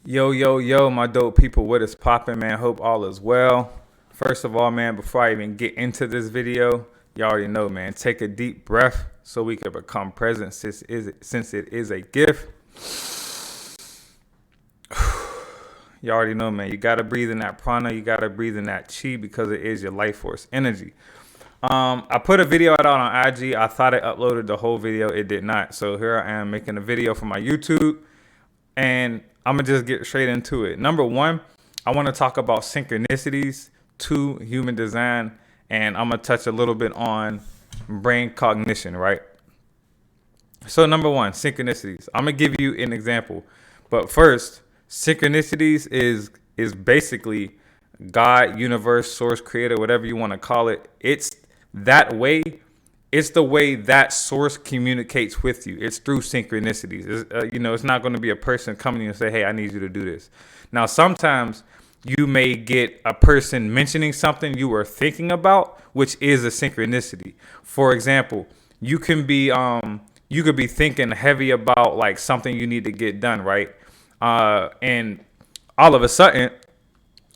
Yo, yo, yo, my dope people, what is poppin', man? Hope all is well. First of all, man, before I even get into this video, you already know, man, take a deep breath so we can become present since it is a gift. You already know, man, you got to breathe in that prana, you got to breathe in that chi because it is your life force energy. I put a video out on IG. I thought it uploaded the whole video. It did not. So here I am making a video for my YouTube. And I'm going to just get straight into it. Number one, I want to talk about synchronicities, two, human design, and I'm going to touch a little bit on brain cognition, right? So number one, synchronicities. I'm going to give you an example. But first, synchronicities is basically God, universe, source, creator, whatever you want to call it. It's that way. It's the way that source communicates with you. It's through synchronicities. It's not going to be a person coming to you and say, hey, I need you to do this. Now, sometimes you may get a person mentioning something you were thinking about, which is a synchronicity. For example, you could be thinking heavy about like something you need to get done, right? And all of a sudden,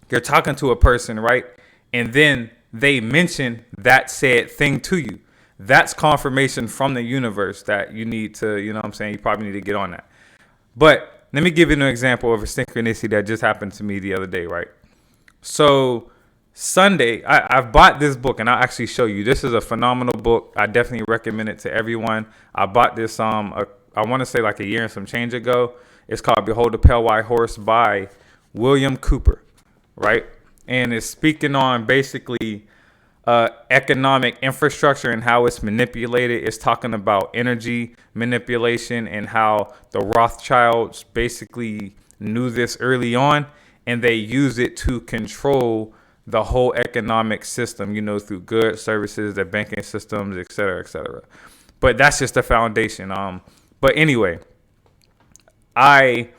you're talking to a person, right? And then they mention that said thing to you. That's confirmation from the universe that you need to, you probably need to get on that. But let me give you an example of a synchronicity that just happened to me the other day, right? So Sunday, I've bought this book and I'll actually show you. This is a phenomenal book. I definitely recommend it to everyone. I bought this, I want to say like a year and some change ago. It's called Behold the Pale White Horse by William Cooper, right? And it's speaking on basically economic infrastructure and how it's manipulated. It's talking about energy manipulation and how the Rothschilds basically knew this early on and they use it to control the whole economic system, through goods, services, their banking systems, et cetera, et cetera. But that's just the foundation. But anyway, I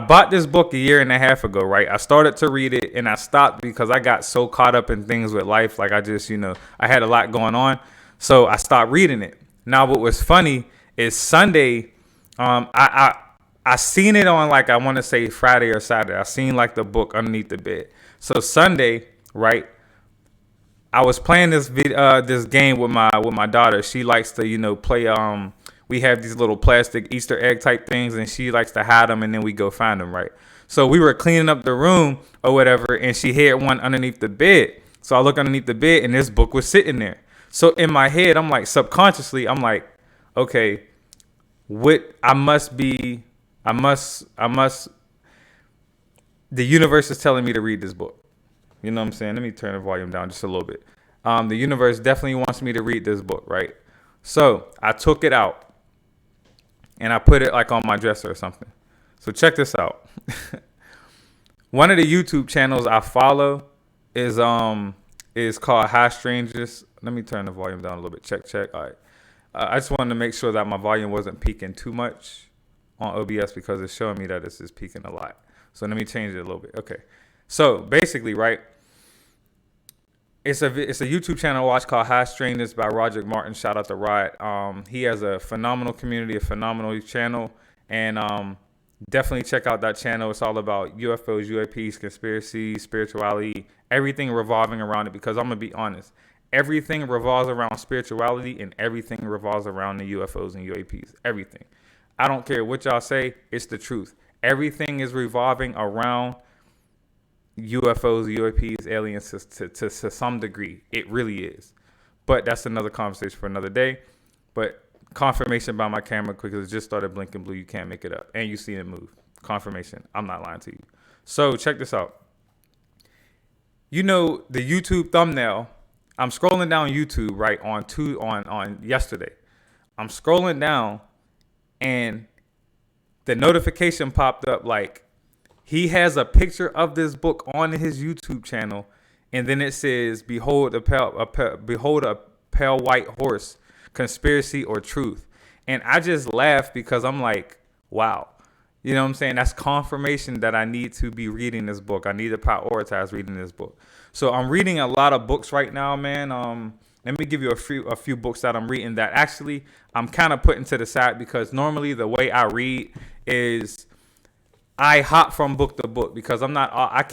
bought this book a year and a half ago, right? I started to read it and I stopped because I got so caught up in things with life. Like I just, I had a lot going on. So I stopped reading it. Now, what was funny is Sunday, I seen it on like, I want to say Friday or Saturday. I seen like the book underneath the bed. So Sunday, right? I was playing this game with my daughter. She likes to, play, we have these little plastic Easter egg type things and she likes to hide them and then we go find them, right? So we were cleaning up the room or whatever and she hid one underneath the bed. So I look underneath the bed and this book was sitting there. So in my head, I'm like, subconsciously, I'm like, okay, the universe is telling me to read this book. You know what I'm saying? Let me turn the volume down just a little bit. The universe definitely wants me to read this book, right? So I took it out. And I put it like on my dresser or something. So check this out. One of the YouTube channels I follow is called High Strangers. Let me turn the volume down a little bit. Check. All right. I just wanted to make sure that my volume wasn't peaking too much on OBS because it's showing me that this is peaking a lot. So let me change it a little bit. Okay. So basically, right, it's a YouTube channel I watch called High Strangers by Roger Martin. Shout out to Rod. He has a phenomenal community, a phenomenal channel, and definitely check out that channel. It's all about UFOs, UAPs, conspiracy, spirituality, everything revolving around it. Because I'm gonna be honest, everything revolves around spirituality, and everything revolves around the UFOs and UAPs. Everything. I don't care what y'all say. It's the truth. Everything is revolving around UFOs, UAPs, aliens to some degree. It really is. But that's another conversation for another day. But confirmation by my camera because it just started blinking blue. You can't make it up. And you see it move. Confirmation. I'm not lying to you. So check this out. The YouTube thumbnail. I'm scrolling down YouTube, right, on yesterday. I'm scrolling down and the notification popped up like, he has a picture of this book on his YouTube channel, and then it says, behold a pale white horse, conspiracy or truth. And I just laughed because I'm like, wow. You know what I'm saying? That's confirmation that I need to be reading this book. I need to prioritize reading this book. So I'm reading a lot of books right now, man. Let me give you a few books that I'm reading that actually I'm kind of putting to the side because normally the way I read is I hop from book to book because I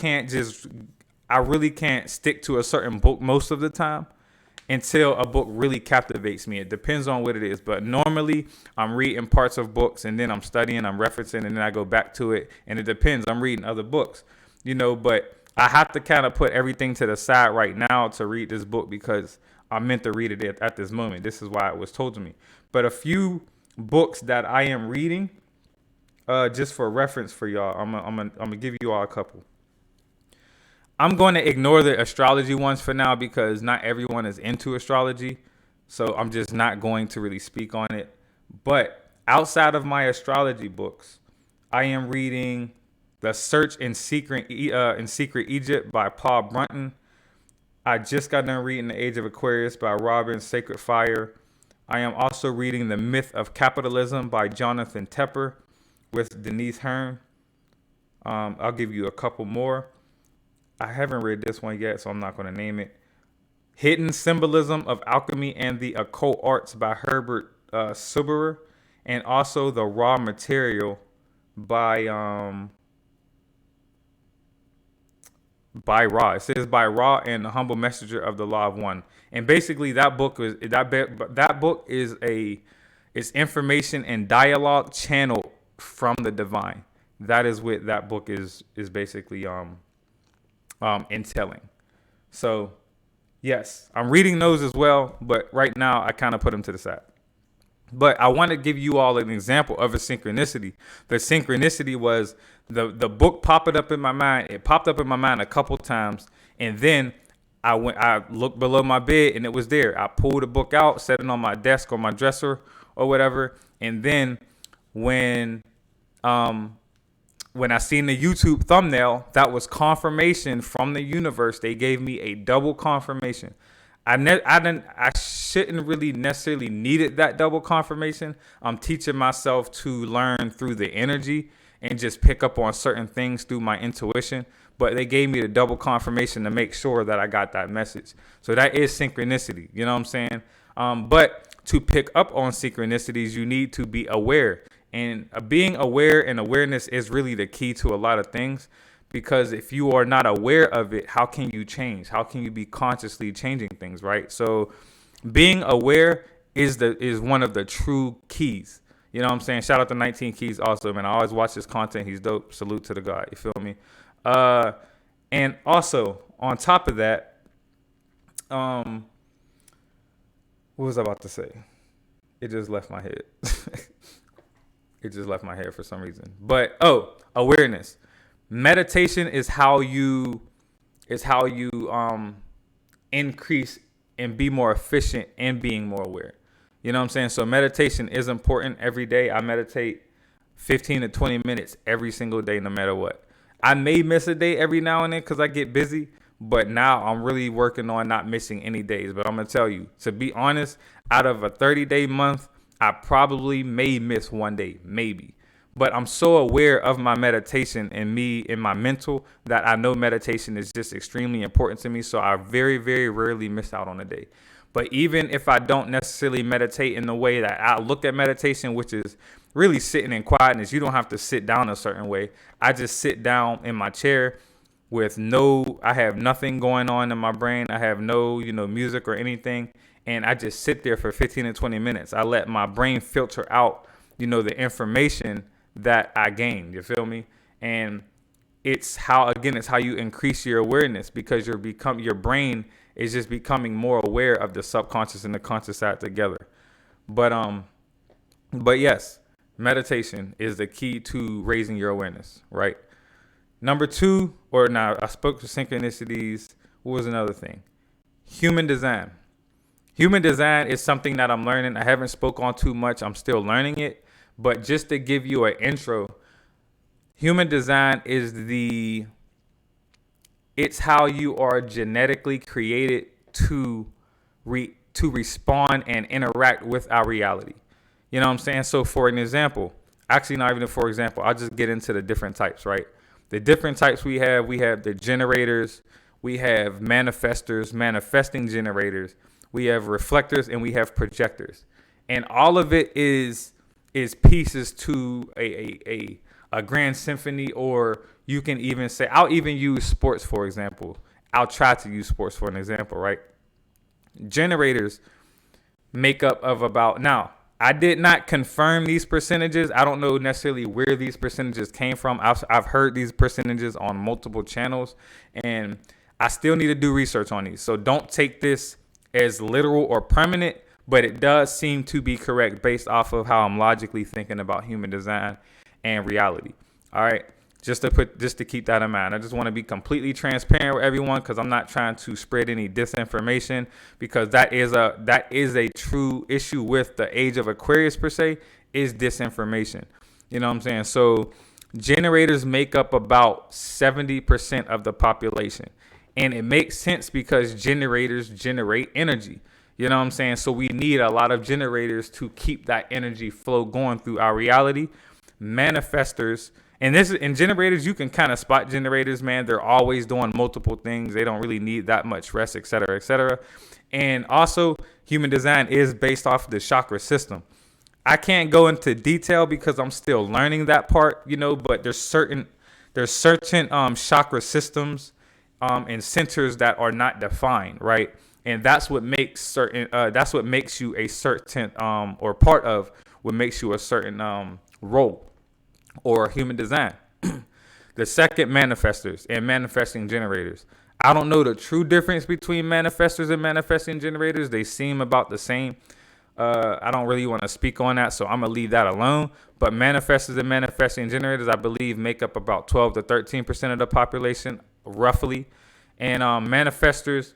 really can't stick to a certain book most of the time until a book really captivates me. It depends on what it is. But normally I'm reading parts of books and then I'm studying, I'm referencing, and then I go back to it. And it depends. I'm reading other books, but I have to kind of put everything to the side right now to read this book because I'm meant to read it at this moment. This is why it was told to me. But a few books that I am reading, just for reference for y'all, I'm gonna give you all a couple. I'm going to ignore the astrology ones for now because not everyone is into astrology. So I'm just not going to really speak on it. But outside of my astrology books, I am reading The Search in Secret Egypt by Paul Brunton. I just got done reading The Age of Aquarius by Robin Sacred Fire. I am also reading The Myth of Capitalism by Jonathan Tepper with Denise Hearn. I'll give you a couple more. I haven't read this one yet, so I'm not going to name it. Hidden Symbolism of Alchemy and the Occult Arts by Herbert Suberer. And also The Raw Material by Ra. It says by Ra and the Humble Messenger of the Law of One. And basically that book is it's information and dialogue channeled from the divine. That is what that book is basically entailing. So yes, I'm reading those as well, but right now I kind of put them to the side. But I want to give you all an example of a synchronicity. The synchronicity was the book popped up in my mind. It popped up in my mind a couple times, and then I looked below my bed and it was there. I pulled the book out, set it on my desk or my dresser or whatever, and then when I seen the YouTube thumbnail, that was confirmation from the universe. They gave me a double confirmation. I shouldn't really necessarily needed that double confirmation. I'm teaching myself to learn through the energy and just pick up on certain things through my intuition. But they gave me the double confirmation to make sure that I got that message. So that is synchronicity. You know what I'm saying? But to pick up on synchronicities, you need to be aware. And being aware and awareness is really the key to a lot of things, because if you are not aware of it, how can you change? How can you be consciously changing things, right? So being aware is one of the true keys. You know what I'm saying? Shout out to 19 Keys also, man. I always watch his content. He's dope. Salute to the guy. You feel me? And also on top of that, what was I about to say? It just left my head. It just left my head for some reason. But awareness. Meditation is how you increase and be more efficient in being more aware. You know what I'm saying? So meditation is important every day. I meditate 15 to 20 minutes every single day, no matter what. I may miss a day every now and then because I get busy, but now I'm really working on not missing any days. But I'm going to tell you, to be honest, out of a 30-day month, I probably may miss one day, maybe. But I'm so aware of my meditation and me in my mental that I know meditation is just extremely important to me. So I very, very rarely miss out on a day. But even if I don't necessarily meditate in the way that I look at meditation, which is really sitting in quietness, you don't have to sit down a certain way. I just sit down in my chair I have nothing going on in my brain. I have no, music or anything. And I just sit there for 15 to 20 minutes. I let my brain filter out, the information that I gained. You feel me? And it's how you increase your awareness, because your brain is just becoming more aware of the subconscious and the conscious side together. But yes, meditation is the key to raising your awareness, right? Number two, I spoke to synchronicities. What was another thing? Human design. Human design is something that I'm learning. I haven't spoke on too much. I'm still learning it. But just to give you an intro, human design is it's how you are genetically created to respond and interact with our reality. You know what I'm saying? So for an example, actually not even for example, I'll just get into the different types, right? The different types we have the generators, we have manifestors, manifesting generators, we have reflectors, and we have projectors. And all of it is pieces to a a grand symphony, or you can even say, I'll even use sports, for example. I'll try to use sports for an example, right? Generators make up of about, now, I did not confirm these percentages. I don't know necessarily where these percentages came from. I've heard these percentages on multiple channels, and I still need to do research on these. So don't take this as literal or permanent, but it does seem to be correct based off of how I'm logically thinking about human design and reality. All right. Just to keep that in mind. I just want to be completely transparent with everyone, because I'm not trying to spread any disinformation, because that is a true issue with the age of Aquarius per se, is disinformation. You know what I'm saying? So generators make up about 70% of the population. And it makes sense because generators generate energy. You know what I'm saying? So we need a lot of generators to keep that energy flow going through our reality. Manifestors, and in generators, you can kind of spot generators, man. They're always doing multiple things. They don't really need that much rest, et cetera, et cetera. And also, human design is based off the chakra system. I can't go into detail because I'm still learning that part, but there's certain chakra systems and centers that are not defined, right? And that's what makes you a certain or part of what makes you a certain role or human design. The second, manifestors and manifesting generators. I don't know the true difference between manifestors and manifesting generators. They seem about the same. I don't really want to speak on that, so I'm going to leave that alone. But manifestors and manifesting generators, I believe, make up about 12 to 13% of the population, roughly. And manifestors,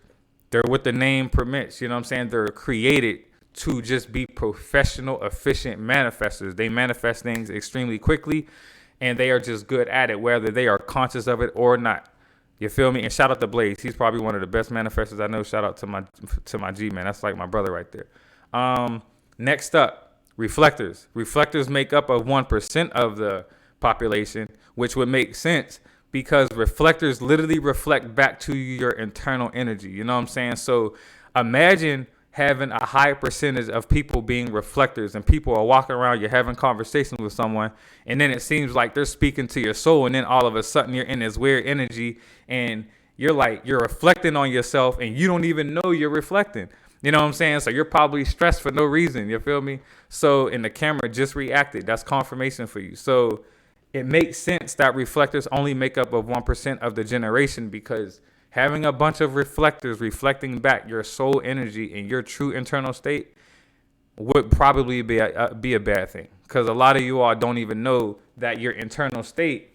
they're what the name permits. You know what I'm saying? They're created to just be professional, efficient manifestors. They manifest things extremely quickly, and they are just good at it, whether they are conscious of it or not. You feel me? And shout out to Blaze. He's probably one of the best manifestors I know. Shout out to my G, man. That's like my brother right there. Next up, reflectors. Reflectors make up of 1% of the population, which would make sense because reflectors literally reflect back to your internal energy. You know what I'm saying? So imagine having a high percentage of people being reflectors, and people are walking around, you're having conversations with someone, and then it seems like they're speaking to your soul, and then all of a sudden you're in this weird energy, and you're reflecting on yourself, and you don't even know you're reflecting. You know what I'm saying? So you're probably stressed for no reason. You feel me? So, and the camera just reacted. That's confirmation for you. So it makes sense that reflectors only make up of 1% of the generation, because having a bunch of reflectors reflecting back your soul energy and your true internal state would probably be a bad thing, because a lot of you all don't even know that your internal state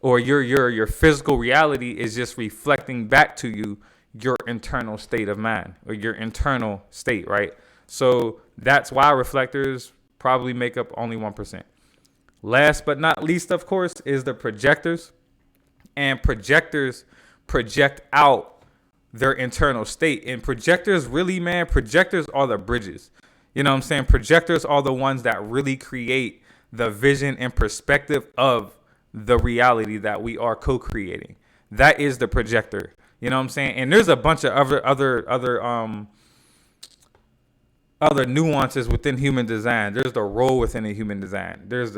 or your physical reality is just reflecting back to you your internal state of mind or your internal state, right? So that's why reflectors probably make up only 1%. Last but not least, of course, is the projectors. And projectors project out their internal state. And projectors really, man, projectors are the bridges. You know what I'm saying? Projectors are the ones that really create the vision and perspective of the reality that we are co-creating. That is the projector. You know what I'm saying? And there's a bunch of other nuances within human design. There's the role within a human design. There's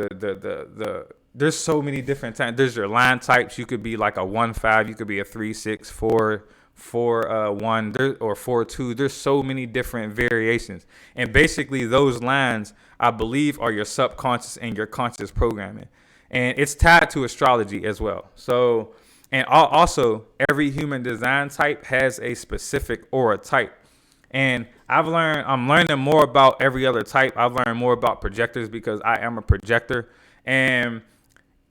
there's so many different types. There's your line types. You could be like a 1-5. You could be a 3-6, 4-1, or 4-2. There's so many different variations. And basically those lines, I believe, are your subconscious and your conscious programming. And it's tied to astrology as well. So, and also every human design type has a specific aura type. And I'm learning more about every other type. I've learned more about projectors because I am a projector. And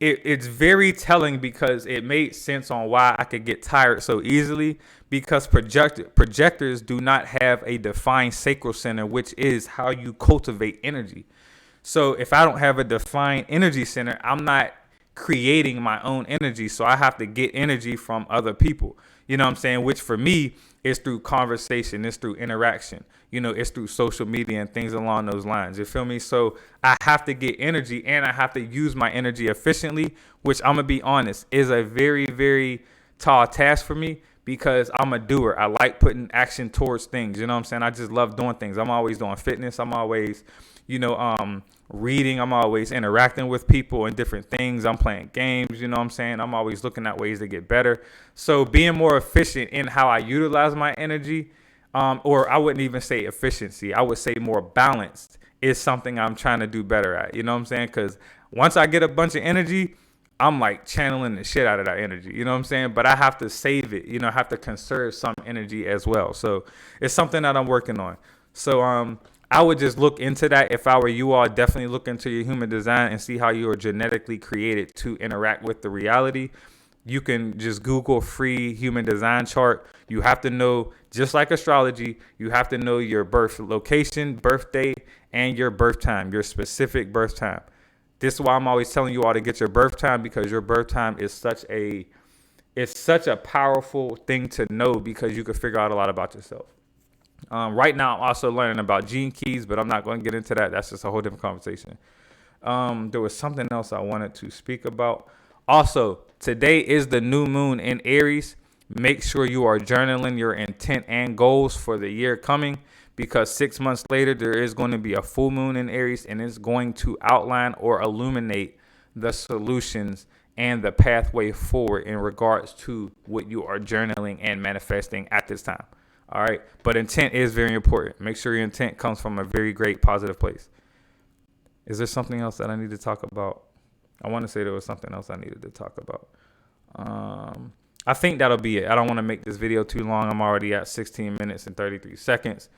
it's very telling because it made sense on why I could get tired so easily, because projectors do not have a defined sacral center, which is how you cultivate energy. So if I don't have a defined energy center, I'm not creating my own energy. So I have to get energy from other people. You know what I'm saying? Which for me is through conversation, it's through interaction, it's through social media and things along those lines. You feel me? So I have to get energy, and I have to use my energy efficiently, which I'm going to be honest is a very, very tall task for me, because I'm a doer. I like putting action towards things. You know what I'm saying? I just love doing things. I'm always doing fitness. I'm always, reading. I'm always interacting with people and different things. I'm playing games. You know what I'm saying? I'm always looking at ways to get better. So being more efficient in how I utilize my energy, or I wouldn't even say efficiency, I would say more balanced, is something I'm trying to do better at. You know what I'm saying? Because once I get a bunch of energy, I'm like channeling the shit out of that energy. You know what I'm saying? But I have to save it. I have to conserve some energy as well. So it's something that I'm working on. So I would just look into that. If I were you all, definitely look into your human design and see how you are genetically created to interact with the reality. You can just Google free human design chart. You have to know, just like astrology, you have to know your birth location, birth date, and your birth time, your specific birth time. This is why I'm always telling you all to get your birth time, because your birth time is such a powerful thing to know, because you can figure out a lot about yourself. Right now, I'm also learning about gene keys, but I'm not going to get into that. That's just a whole different conversation. There was something else I wanted to speak about. Also, today is the new moon in Aries. Make sure you are journaling your intent and goals for the year coming, because 6 months later, there is going to be a full moon in Aries, and it's going to outline or illuminate the solutions and the pathway forward in regards to what you are journaling and manifesting at this time. All right. But intent is very important. Make sure your intent comes from a very great positive place. Is there something else that I need to talk about? I want to say there was something else I needed to talk about. I think that'll be it. I don't want to make this video too long. I'm already at 16 minutes and 33 seconds.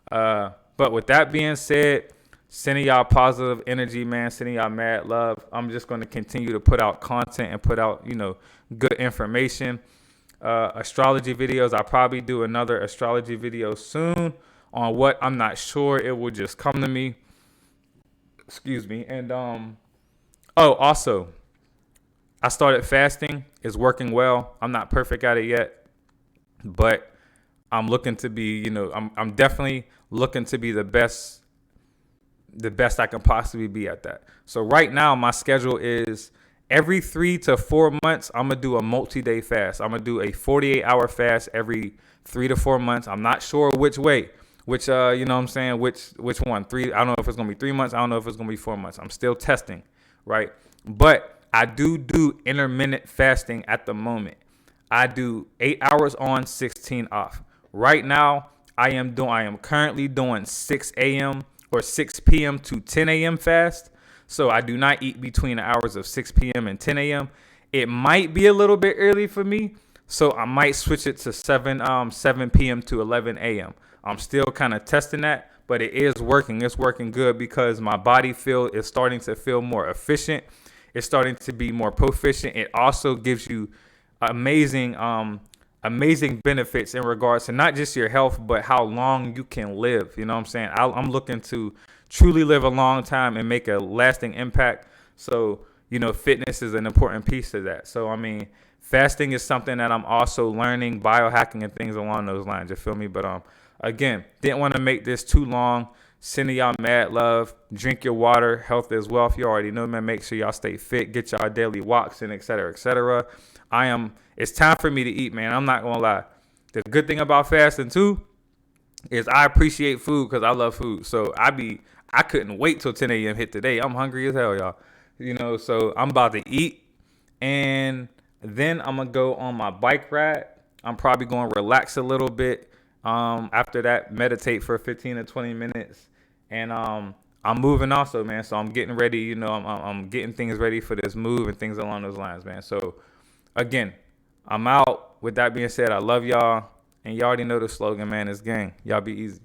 But with that being said, sending y'all positive energy, man. Sending y'all mad love. I'm just going to continue to put out content and put out, good information. Astrology videos. I'll probably do another astrology video soon on what I'm not sure. It will just come to me. Excuse me. And also, I started fasting. It's working well. I'm not perfect at it yet, but I'm looking to be, I'm definitely looking to be the best I can possibly be at that. So right now, my schedule is every 3 to 4 months, I'm going to do a multi-day fast. I'm going to do a 48-hour fast every 3 to 4 months. I'm not sure which way, which one. I don't know if it's going to be 3 months. I don't know if it's going to be 4 months. I'm still testing, right? But I do intermittent fasting at the moment. I do 8 hours on, 16 off. Right now, I am currently doing 6 a.m. or 6 p.m. to 10 a.m. fast. So I do not eat between the hours of 6 p.m. and 10 a.m. It might be a little bit early for me, so I might switch it to 7 p.m. to 11 a.m. I'm still kind of testing that, but it is working. It's working good because my body is starting to feel more efficient. It's starting to be more proficient. It also gives you amazing benefits in regards to not just your health, but how long you can live. You know what I'm saying? I'm looking to truly live a long time and make a lasting impact. So, fitness is an important piece to that. So, fasting is something that I'm also learning, biohacking and things along those lines. You feel me? But again, didn't want to make this too long. Sending y'all mad love. Drink your water. Health is wealth. You already know, man. Make sure y'all stay fit. Get y'all daily walks in, et cetera, et cetera. It's time for me to eat, man. I'm not going to lie. The good thing about fasting, too, is I appreciate food because I love food. So I couldn't wait till 10 a.m. hit today. I'm hungry as hell, y'all. So I'm about to eat. And then I'm going to go on my bike ride. I'm probably going to relax a little bit. After that, meditate for 15 to 20 minutes. And I'm moving also, man. So I'm getting ready. I'm getting things ready for this move and things along those lines, man. So, again, I'm out. With that being said, I love y'all. And y'all already know the slogan, man. It's gang. Y'all be easy.